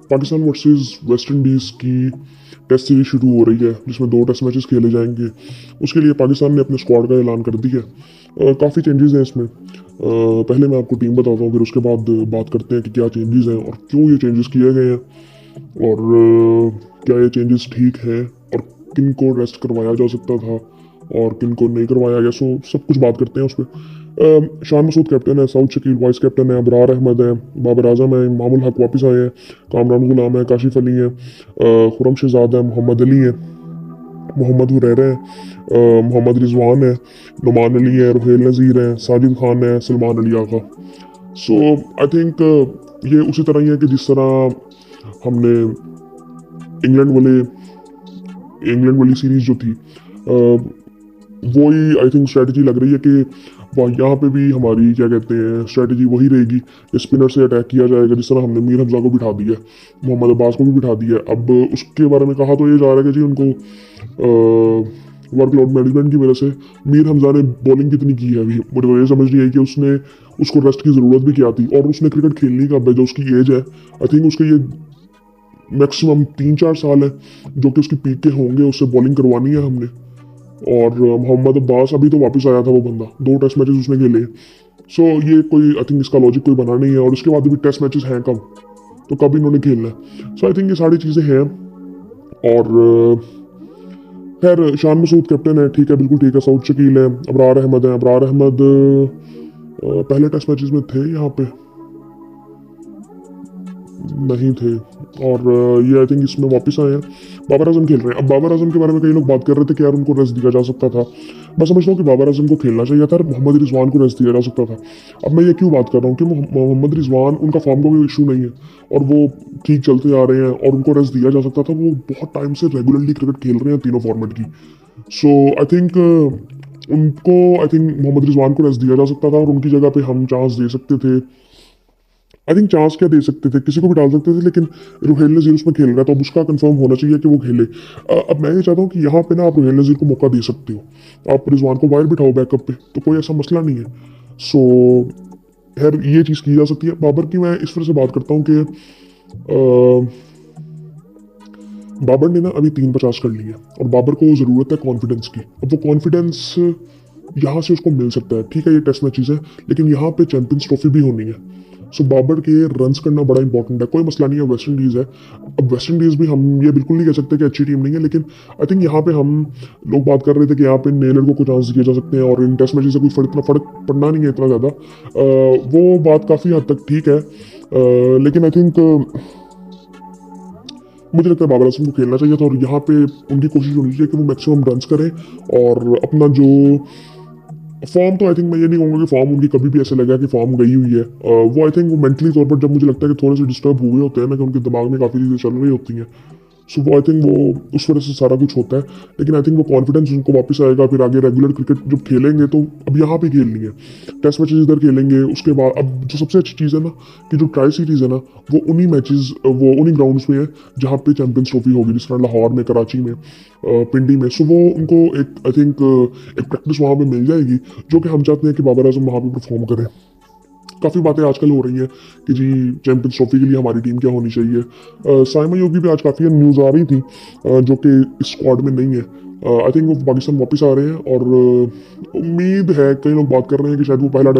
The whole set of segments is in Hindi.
पाकिस्तान वर्सेस वेस्ट इंडीज़ की टेस्ट सीरीज शुरू हो रही है जिसमें 2 टेस्ट मैचेस खेले जाएंगे। उसके लिए पाकिस्तान ने अपने स्क्वाड का ऐलान कर दिया है। काफ़ी चेंजेस हैं इसमें। पहले मैं आपको टीम बताता हूँ, फिर उसके बाद बात करते हैं कि क्या चेंजेस हैं और क्यों ये चेंजेस किए गए हैं, और क्या ये चेंजेस ठीक हैं, और किन को रेस्ट करवाया जा सकता था और किन को नहीं करवाया गया। सो सब कुछ बात करते हैं उस पर। शान मसूद कैप्टन है, सऊद शकील वाइस कैप्टन है, अबरार अहमद है, बाबर आजम है, इमामुल हक वापस आए हैं, कामरान गुलाम है, काशिफ अली है, खुरम शहजाद है, मोहम्मद अली है, मोहम्मद हुरैरा है, मोहम्मद रिजवान है, नुमान अली है, रुहेल नज़ीर है, साजिद खान है, सलमान अली आका। सो आई थिंक ये उसी तरह ही है कि जिस तरह हमने इंग्लैंड वाली सीरीज जो थी, वही आई थिंक स्ट्रेटजी लग रही है कि वह यहाँ पे भी हमारी क्या कहते हैं स्ट्रेटजी वही रहेगी कि स्पिनर से अटैक किया जाएगा, जिस तरह हमने मीर हमजा को बिठा दिया, मोहम्मद अब्बास को भी बिठा दिया। अब उसके बारे में कहा तो ये जा रहा है कि जी उनको वर्कलोड मैनेजमेंट की वजह से मीर हमजा ने बॉलिंग कितनी की है, अभी मुझे तो ये समझ नहीं आई कि उसने उसको रेस्ट की ज़रूरत भी क्या थी, और उसने क्रिकेट खेलनी कब है, जो उसकी एज है आई थिंक उसके ये मैक्सिमम 3-4 साल है जो कि उसकी पीक के होंगे, उससे बॉलिंग करवानी है हमने। और मोहम्मद अब्बास अभी तो वापस आया था वो बंदा, 2 टेस्ट मैचेस उसने खेले। सो ये कोई आई थिंक इसका लॉजिक कोई बना नहीं है, और उसके बाद भी टेस्ट मैचेस हैं कब, तो कब इन्होंने खेलना है। सो आई थिंक ये सारी चीज़ें हैं। और खैर शान मसूद कैप्टन है, ठीक है, बिल्कुल ठीक है। सऊद शकील है, अबरार अहमद है, अबरार अहमद पहले टेस्ट मैचेस में थे यहाँ पे नहीं थे, और ये आई थिंक इसमें वापस आए हैं। बाबर आजम खेल रहे हैं। अब बाबर आजम के बारे में कई लोग बात कर रहे थे कि यार उनको रेस्ट दिया जा सकता था। मैं समझता हूँ कि बाबर आजम को खेलना चाहिए था, मोहम्मद रिजवान को रेस्ट दिया जा सकता था। अब मैं ये क्यों बात कर रहा हूँ कि मोहम्मद रिजवान, उनका फॉर्म का कोई इशू नहीं है और वो ठीक चलते आ रहे हैं, और उनको रेस्ट दिया जा सकता था। वो बहुत टाइम से रेगुलरली क्रिकेट खेल रहे हैं तीनों फॉर्मेट की। सो आई थिंक उनको आई थिंक मोहम्मद रिजवान को रेस्ट दिया जा सकता था, और उनकी जगह पे हम चांस दे सकते थे। आई थिंक चांस क्या दे सकते थे, किसी को भी डाल सकते थे, लेकिन रुहेल नज़ीर उसमें खेल रहा है तो अब उसका कंफर्म होना चाहिए कि वो खेले। अब मैं ये चाहता हूँ कि यहाँ पे ना आप रुहेल नज़ीर को मौका दे सकते हो, आप रिजवान को बाहर बिठाओ बैकअप पे, तो कोई ऐसा मसला नहीं है। सो खैर ये चीज़ की जा सकती है। बाबर की मैं इस तरह से बात करता हूँ कि बाबर ने ना अभी 350 कर ली है, और बाबर को ज़रूरत है कॉन्फिडेंस की। अब वो कॉन्फिडेंस यहाँ से उसको मिल सकता है, ठीक है ये टेस्ट मैचेस है, लेकिन यहाँ पे चैंपियंस ट्रॉफी भी होनी है। सो बाबर के रन्स करना बड़ा इंपॉर्टेंट है। कोई मसला नहीं है, वेस्ट इंडीज़ है। अब वेस्ट इंडीज़ भी हम ये बिल्कुल नहीं कह सकते कि अच्छी टीम नहीं है, लेकिन आई थिंक यहाँ पे हम लोग बात कर रहे थे कि यहाँ पे नेलर को कुछ चांस दिए जा सकते हैं, और इन टेस्ट मैचेस से कोई इतना फर्क पड़ना नहीं है इतना ज़्यादा। वो बात काफ़ी हद तक ठीक है, लेकिन आई थिंक मुझे लगता है बाबर आजम को खेलना चाहिए था, और यहाँ पे उनकी कोशिश होनी चाहिए कि वो मैक्सिमम रन्स करें, और अपना जो फॉर्म, तो आई थिंक मैं ये नहीं कहूँगा कि फॉर्म उनकी कभी भी ऐसे लगा कि फॉर्म गई हुई है। वो आई थिंक वो मेंटली तौर पर जब मुझे लगता है कि थोड़े से डिस्टर्ब हुए होते हैं ना, कि उनके दिमाग में काफ़ी चीज़ें चल रही होती हैं, सो वो आई थिंक वो उस वजह से सारा कुछ होता है। लेकिन आई थिंक वो कॉन्फिडेंस उनको वापस आएगा, फिर आगे रेगुलर क्रिकेट जब खेलेंगे तो अब यहाँ पे खेलनी है, टेस्ट मैचेस इधर खेलेंगे। उसके बाद अब जो सबसे अच्छी चीज़ है ना, कि जो ट्राई सीरीज़ है ना, वो उन्हीं मैचेस, वो उन्हीं ग्राउंड्स में है जहाँ पे चैंपियंस ट्रॉफी होगी, जिस तरह लाहौर में, कराची में, पिंडी में। सो वो उनको एक आई थिंक एक प्रैक्टिस वहाँ पे मिल जाएगी, जो कि हम चाहते हैं कि बाबर आजम वहाँ पे परफॉर्म करें। काफ़ी बातें आजकल हो रही हैं कि जी चैंपियंस ट्रॉफी के लिए हमारी टीम क्या होनी चाहिए। साइमा योगी भी आज काफ़ी न्यूज़ आ रही थी, जो कि इस स्क्वाड में नहीं है। आई थिंक वो पाकिस्तान वापस आ रहे हैं, और उम्मीद है, कई लोग बात कर रहे हैं कि शायद वो पहला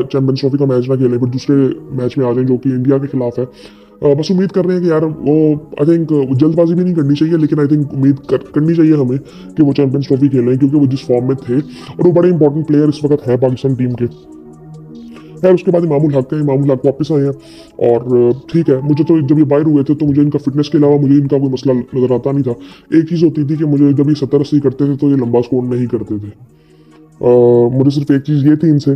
चैंपियंस ट्रॉफी का मैच ना खेलें, फिर दूसरे मैच में आ जाएं जो कि इंडिया के खिलाफ है। बस उम्मीद कर रहे हैं कि यार वो आई थिंक जल्दबाजी भी नहीं करनी चाहिए, लेकिन आई थिंक करनी चाहिए हमें कि वो चैंपियंस ट्रॉफी खेलें, क्योंकि वो जिस फॉर्म में थे, और वो बड़े इंपॉर्टेंट प्लेयर इस वक्त हैं पाकिस्तान टीम के। खैर उसके बाद इमामुल हक है, इमामुल हक वापस आए हैं, और ठीक है। मुझे तो जब ये बाहर हुए थे तो मुझे इनका फिटनेस के अलावा मुझे इनका कोई मसला नज़र आता नहीं था। एक चीज़ होती थी कि मुझे जब ये 70-80 करते थे तो ये लंबा स्कोर नहीं करते थे। मुझे सिर्फ एक चीज़ ये थी इनसे,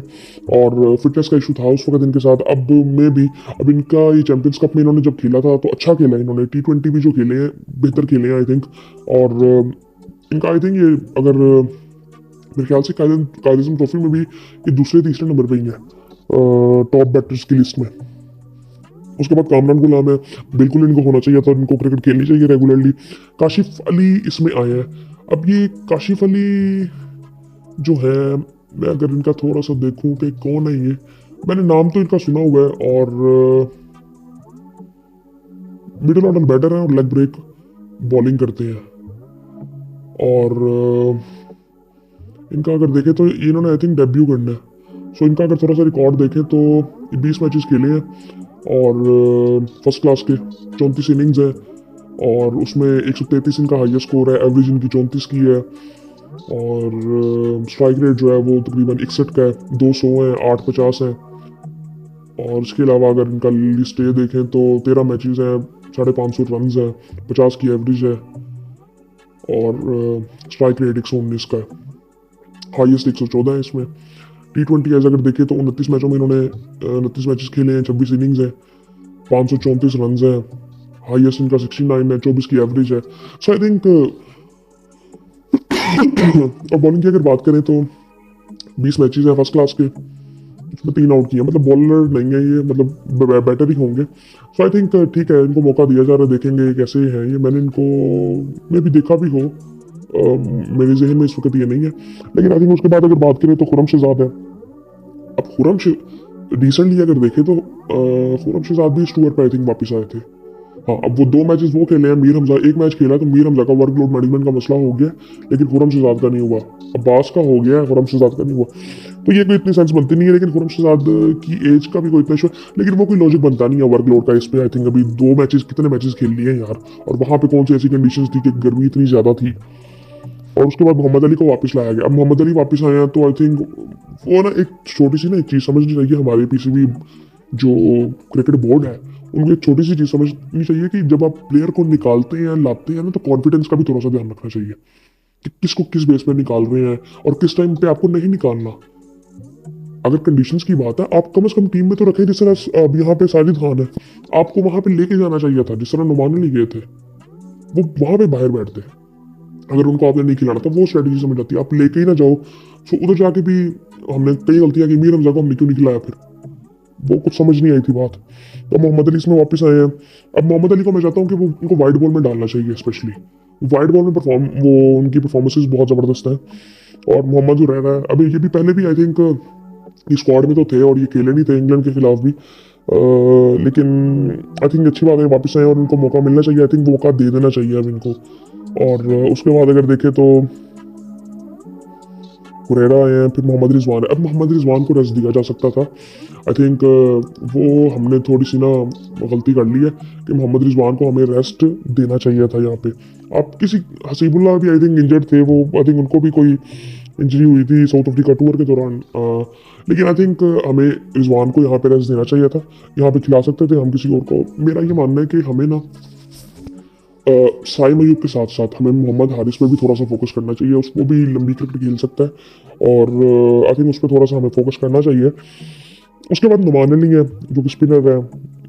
और फिटनेस का इशू था उस वक्त इनके साथ। अब में भी, अब इनका ये चैंपियंस कप में इन्होंने जब खेला था तो अच्छा खेला इन्होंने, T20 भी जो खेले हैं बेहतर खेले हैं आई थिंक। और इनका आई थिंक ये अगर मेरे ख्याल से कायदे ट्रॉफी में भी ये दूसरे तीसरे नंबर पे ही है टॉप बैटर्स की लिस्ट में। उसके बाद कामरान गुलाम है, बिल्कुल इनको होना चाहिए था, इनको क्रिकेट खेलनी चाहिए रेगुलरली। काशिफ अली इसमें आए हैं। अब ये काशिफ अली जो है, मैं अगर इनका थोड़ा सा देखूं कि कौन है ये, मैंने नाम तो इनका सुना हुआ है, और मिडिल ऑर्डर बैटर हैं और लेग ब्रेक बॉलिंग करते हैं। और इनका अगर देखें तो इन्होंने आई थिंक डेब्यू करना है। सो इनका अगर थोड़ा सा रिकॉर्ड देखें तो 20 मैचेस खेले हैं और फर्स्ट क्लास के 34 इनिंग्स है और उसमें 133 इनका हाईएस्ट स्कोर है। एवरेज इनकी 34 की है और स्ट्राइक रेट जो है वो तकरीबन 61 का है। 200 है, 850 है। और इसके अलावा अगर इनका लिस्ट ए देखें तो 13 मैचेस हैं, 550 रन है, 50 की एवरेज है और स्ट्राइक रेट 119 का है। हाईएस्ट 114 है इसमें। T20 एज अगर देखें तो 29 मैचों में इन्होंने 29 मैचेस खेले हैं, 26 इनिंग्स है, 534 रन है। हाईएस्ट इनका 69 है, 24 की एवरेज है। सो आई थिंक और बॉलिंग की अगर बात करें तो 20 मैचेस हैं फर्स्ट क्लास के, उसमें 3 आउट किए। मतलब बॉलर नहीं है ये, मतलब बैटर ही होंगे। सो आई थिंक ठीक है, इनको मौका दिया जा रहा है, देखेंगे कैसे हैं ये। मैंने इनको मैं भी देखा भी हो, मेरे जहन में इस वक्त ये नहीं है। लेकिन आई थिंक उसके बाद अगर बात करें तो खुरम शहजाद है। अब खुरम रिसेंटली अगर देखें तो खुरम शहजाद भी इस टूर पर आई थिंक वापस आए थे। हाँ, अब वो 2 मैचेस वो खेले हैं। मीर हमजा एक मैच खेला तो मीर हमजा का वर्कलोड मैनेजमेंट का मसला हो गया, लेकिन खुरम शहजाद का नहीं हुआ। अब्बास का हो गया, खुरम शहजाद का नहीं हुआ। तो ये कोई इतनी सेंस बनती नहीं है। लेकिन खुरम शहजाद की एज का भी कोई इतना इशू, लेकिन वो कोई लॉजिक बनता नहीं है वर्कलोड का इस पे। आई थिंक अभी 2 मैचेस कितने मैचेस खेल लिए हैं यार, और वहाँ पे कौन सी ऐसी कंडीशंस थी कि गर्मी इतनी ज़्यादा थी। और उसके बाद मोहम्मद अली को वापस लाया गया। अब मोहम्मद अली वापस आए हैं तो आई थिंक वो ना एक छोटी सी ना एक चीज़ समझनी चाहिए। हमारे पीसीबी जो क्रिकेट बोर्ड है उनको एक छोटी सी चीज़ समझनी चाहिए कि जब आप प्लेयर को निकालते हैं लाते हैं ना, तो कॉन्फिडेंस का भी थोड़ा सा ध्यान रखना चाहिए कि किसको किस बेस पे निकाल रहे हैं और किस टाइम पे आपको नहीं निकालना। अगर कंडीशंस की बात है, आप कम से कम टीम में तो रखें। जिस तरह अब यहाँ पे साजिद खान है, आपको वहां पे लेके जाना चाहिए था। जिस तरह नुमान अली गए थे, वो वहां पे बाहर बैठते। अगर उनको आपने नहीं खिलाना तो वो स्ट्रेटेजी समझ आती है, आप लेके ही ना जाओ। तो उधर जाके भी हमने कई गलतियां की। मीर हमजा को हमने क्यों नहीं खिलाया, फिर वो कुछ समझ नहीं आई थी बात। तो मोहम्मद अली इसमें वापस आए हैं। अब मोहम्मद अली को मैं चाहता हूँ कि वो उनको वाइट बॉल में डालना चाहिए। स्पेशली वाइट बॉल में वो उनकी परफॉर्मेंसेज बहुत ज़बरदस्त हैं। और मोहम्मद जो रह रहा है अभी, ये भी पहले भी आई थिंक स्क्वाड में तो थे और ये खेले नहीं थे इंग्लैंड के खिलाफ भी। लेकिन आई थिंक अच्छी बात है वापस आए और उनको मौका मिलना चाहिए। आई थिंक मौका दे देना चाहिए अब इनको। और उसके बाद अगर देखें तो हुरैरा आए हैं, फिर मोहम्मद रिजवान है। अब मोहम्मद रिजवान को रेस्ट दिया जा सकता था। आई थिंक वो हमने थोड़ी सी ना गलती कर ली है कि मोहम्मद रिजवान को हमें रेस्ट देना चाहिए था यहाँ पे। आप किसी हसीबुल्लाह भी आई थिंक इंजर्ड थे, वो आई थिंक उनको भी कोई इंजरी हुई थी साउथ अफ्रीका टूर के दौरान। लेकिन आई थिंक हमें रिजवान को यहाँ पे रेस्ट देना चाहिए था। यहाँ पे खिला सकते थे हम किसी और को। मेरा ये मानना है कि हमें ना साइम अयूब के साथ साथ हमें मोहम्मद हारिस पे भी थोड़ा सा फोकस करना चाहिए। उसको भी लंबी क्रिकेट खेल सकता है और आई थिंक उस पर थोड़ा सा हमें फोकस करना चाहिए। उसके बाद नुमान अली है जो कि स्पिनर है,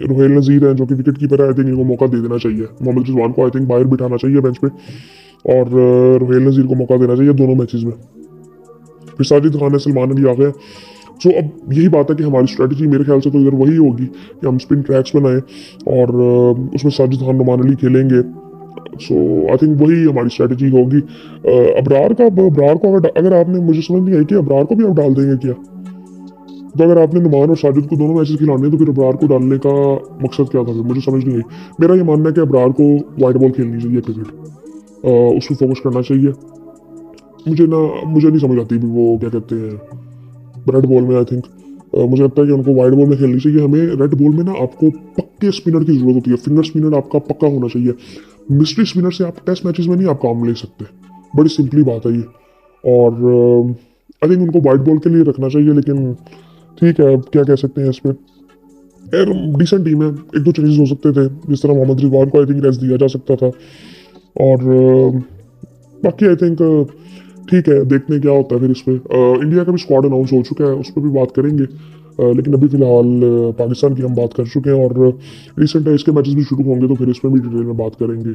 रुहैल नज़ीर है जो कि विकेट कीपर है। आई थिंक इनको मौका दे देना चाहिए। मोहम्मद रिजवान को आई थिंक बाहर बिठाना चाहिए बेंच पे और रुहैल नज़ीर को मौका देना चाहिए दोनों मैचेस में। फिर साजिद खान है, सलमान अली आ गए। सो अब यही बात है कि हमारी स्ट्रेटजी मेरे ख्याल से तो इधर वही होगी कि हम स्पिन ट्रैक्स बनाएं और उसमें साजिद खान, नुमान अली खेलेंगे। सो आई थिंक वही हमारी स्ट्रेटजी होगी। अबरार को अगर आपने, मुझे समझ नहीं आई कि अबरार को भी आप डाल देंगे क्या। तो अगर आपने नुमान और साजिद को दोनों मैचेस खिलाने हैं तो फिर अबरार को डालने का मकसद क्या था, फिर मुझे समझ नहीं आई। मेरा ये मानना है कि अबरार को वाइट बॉल खेलनी चाहिए क्रिकेट, उस पर फोकस करना चाहिए। मुझे नहीं समझ आती भी वो क्या कहते हैं रेड बॉल में। आई थिंक मुझे लगता है कि उनको वाइड बॉल में खेलनी चाहिए। हमें रेड बॉल में ना आपको पक्के स्पिनर की जरूरत होती है। फिंगर स्पिनर आपका पक्का होना चाहिए। मिस्ट्री स्पिनर से आप टेस्ट मैचेस में नहीं आप काम ले सकते। बड़ी सिंपली बात है ये। और आई थिंक उनको वाइट बॉल के लिए रखना चाहिए। लेकिन ठीक है, अब क्या कह सकते हैं इस पर। यार डिसेंट टीम है, 1-2 चेंजेस हो सकते थे। जिस तरह मोहम्मद रिजवान को आई थिंक रेस्ट दिया जा सकता था। और बाकी आई थिंक ठीक है, देखते हैं क्या होता है फिर इस पर। इंडिया का भी स्क्वाड अनाउंस हो चुका है, उस पर भी बात करेंगे। लेकिन अभी फिलहाल पाकिस्तान की हम बात कर चुके हैं और रिसेंट है इसके मैचेस भी शुरू होंगे तो फिर इस पर भी डिटेल में बात करेंगे।